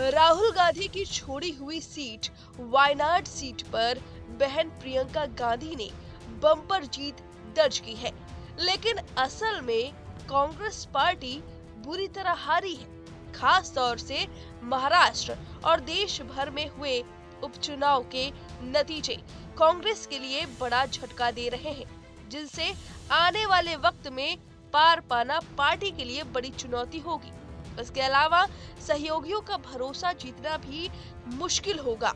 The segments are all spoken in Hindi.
राहुल गांधी की छोड़ी हुई सीट वायनाड सीट पर बहन प्रियंका गांधी ने बम्पर जीत दर्ज की है, लेकिन असल में कांग्रेस पार्टी बुरी तरह हारी है। खास तौर से महाराष्ट्र और देश भर में हुए उपचुनाव के नतीजे कांग्रेस के लिए बड़ा झटका दे रहे हैं, जिनसे आने वाले वक्त में पार पाना पार्टी के लिए बड़ी चुनौती होगी। इसके अलावा सहयोगियों का भरोसा जीतना भी मुश्किल होगा,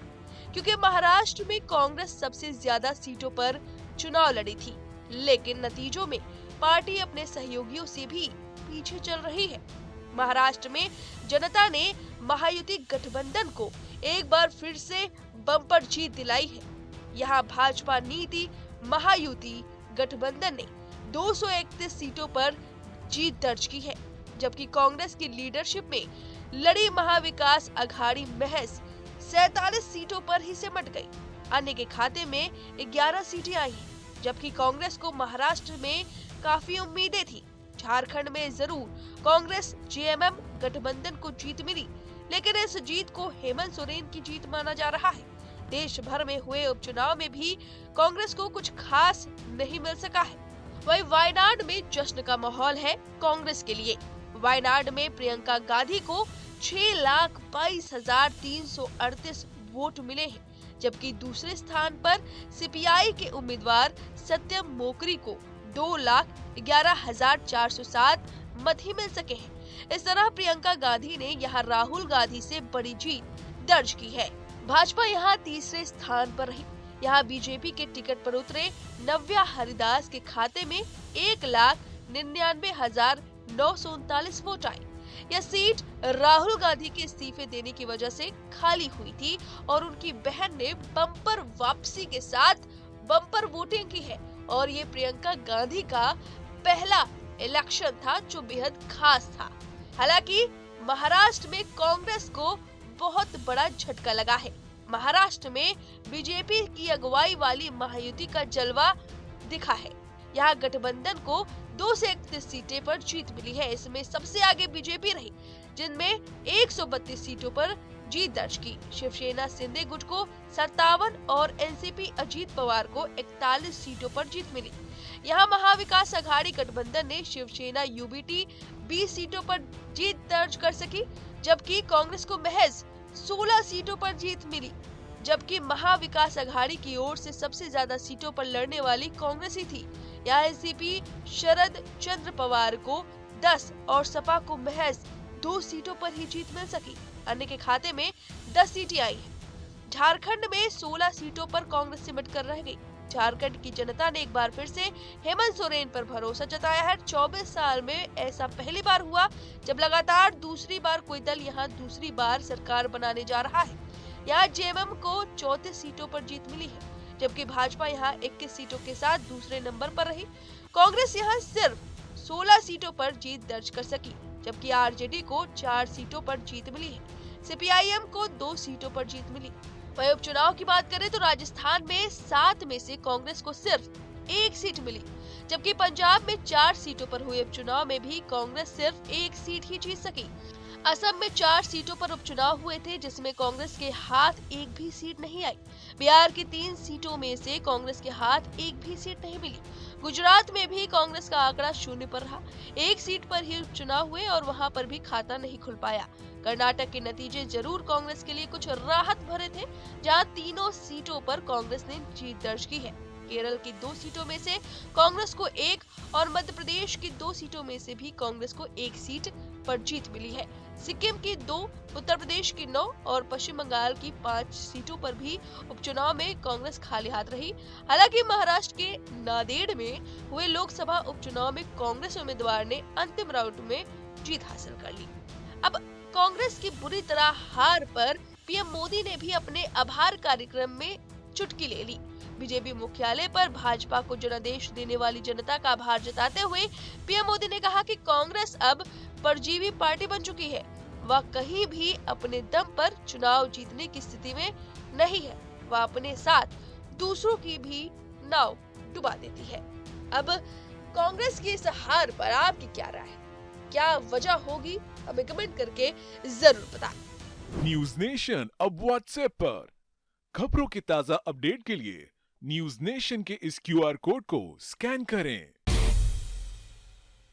क्योंकि महाराष्ट्र में कांग्रेस सबसे ज्यादा सीटों पर चुनाव लड़ी थी, लेकिन नतीजों में पार्टी अपने सहयोगियों से भी पीछे चल रही है। महाराष्ट्र में जनता ने महायुति गठबंधन को एक बार फिर से बम्पर जीत दिलाई है। यहाँ भाजपा नीति महायुति गठबंधन ने 231 सीटों पर जीत दर्ज की है, जबकि कांग्रेस की लीडरशिप में लड़ी महाविकास अघाड़ी महज 47 सीटों पर ही सिमट गई। अन्य के खाते में 11 सीटें आई हैं, जबकि कांग्रेस को महाराष्ट्र में काफी उम्मीदें थी। झारखंड में जरूर कांग्रेस जेएमएम गठबंधन को जीत मिली, लेकिन इस जीत को हेमंत सोरेन की जीत माना जा रहा है। देश भर में हुए उपचुनाव में भी कांग्रेस को कुछ खास नहीं मिल सका है। वहीं वायनाड में जश्न का माहौल है कांग्रेस के लिए। वायनाड में प्रियंका गांधी को 6,22,338 वोट मिले हैं, जबकि दूसरे स्थान पर सीपीआई के उम्मीदवार सत्यम मोकरी को 2,11,407 मत ही मिल सके हैं। इस तरह प्रियंका गांधी ने यहां राहुल गांधी से बड़ी जीत दर्ज की है। भाजपा यहां तीसरे स्थान पर रही। यहां बीजेपी के टिकट पर उतरे नव्या हरिदास के खाते में 1,99,939 वोट आए। यह सीट राहुल गांधी के इस्तीफे देने की वजह से खाली हुई थी और उनकी बहन ने बम्पर वापसी के साथ बम्पर वोटिंग की है। और ये प्रियंका गांधी का पहला इलेक्शन था जो बेहद खास था। हालांकि महाराष्ट्र में कांग्रेस को बहुत बड़ा झटका लगा है। महाराष्ट्र में बीजेपी की अगुवाई वाली महायुति का जलवा दिखा है। यहाँ गठबंधन को 2 से 31 सीटें पर जीत मिली है। इसमें सबसे आगे बीजेपी रही, जिनमें 132 सीटों पर जीत दर्ज की। शिवसेना शिंदे गुट को 57 और एनसीपी अजीत पवार को 41 सीटों पर जीत मिली। यहाँ महाविकास अघाड़ी गठबंधन ने शिवसेना यूबीटी 20 सीटों पर जीत दर्ज कर सकी, जबकि कांग्रेस को महज 16 सीटों पर जीत मिली। जबकि महाविकास अघाड़ी की ओर से सबसे ज्यादा सीटों पर लड़ने वाली कांग्रेस ही थी। यहाँ एनसीपी शरद चंद्र पवार को 10 और सपा को महज 2 सीटों पर ही जीत मिल सकी। अन्य के खाते में 10 सीटें आई हैं। झारखंड में 16 सीटों पर कांग्रेस सिमट कर रह गई। झारखंड की जनता ने एक बार फिर से हेमंत सोरेन पर भरोसा जताया है। 24 साल में ऐसा पहली बार हुआ जब लगातार दूसरी बार कोई दल यहाँ दूसरी बार सरकार बनाने जा रहा है। यहाँ जेएमएम को 34 सीटों पर जीत मिली है, जबकि भाजपा यहाँ 21 सीटों के साथ दूसरे नंबर पर रही। कांग्रेस यहाँ सिर्फ 16 सीटों पर जीत दर्ज कर सकी, जबकि आरजेडी को 4 सीटों पर जीत मिली है। सीपीआईएम को 2 सीटों पर जीत मिली। वहीं उपचुनाव की बात करें तो राजस्थान में 7 में से कांग्रेस को सिर्फ 1 सीट मिली, जबकि पंजाब में 4 सीटों पर हुए उपचुनाव में भी कांग्रेस सिर्फ 1 सीट ही जीत सकी। असम में 4 सीटों पर उपचुनाव हुए थे, जिसमें कांग्रेस के हाथ एक भी सीट नहीं आई। बिहार की 3 सीटों में से कांग्रेस के हाथ एक भी सीट नहीं मिली। गुजरात में भी कांग्रेस का आंकड़ा 0 पर रहा। 1 सीट पर ही उपचुनाव हुए और वहां पर भी खाता नहीं खुल पाया। कर्नाटक के नतीजे जरूर कांग्रेस के लिए कुछ राहत भरे थे, जहां तीनों सीटों पर कांग्रेस ने जीत दर्ज की है। केरल की 2 सीटों में से कांग्रेस को 1 और मध्य प्रदेश की 2 सीटों में से भी कांग्रेस को 1 सीट पर जीत मिली है। सिक्किम की 2, उत्तर प्रदेश की 9 और पश्चिम बंगाल की 5 सीटों पर भी उपचुनाव में कांग्रेस खाली हाथ रही। हालांकि महाराष्ट्र के नांदेड़ में हुए लोकसभा उपचुनाव में कांग्रेस उम्मीदवार ने अंतिम राउंड में जीत हासिल कर ली। अब कांग्रेस की बुरी तरह हार पर पीएम मोदी ने भी अपने आभार कार्यक्रम में चुटकी ले ली। बीजेपी मुख्यालय पर भाजपा को जनादेश देने वाली जनता का आभार जताते हुए पीएम मोदी ने कहा कि कांग्रेस अब परजीवी पार्टी बन चुकी है। वह कहीं भी अपने दम पर चुनाव जीतने की स्थिति में नहीं है। वह अपने साथ दूसरों की भी नाव डुबा देती है। अब कांग्रेस की इस हार पर आपकी क्या राय है? क्या वजह होगी? हमें कमेंट करके जरूर बताएं। न्यूज नेशन अब व्हाट्सएप पर। खबरों के ताजा अपडेट के लिए न्यूज नेशन के इस क्यूआर कोड को स्कैन करें।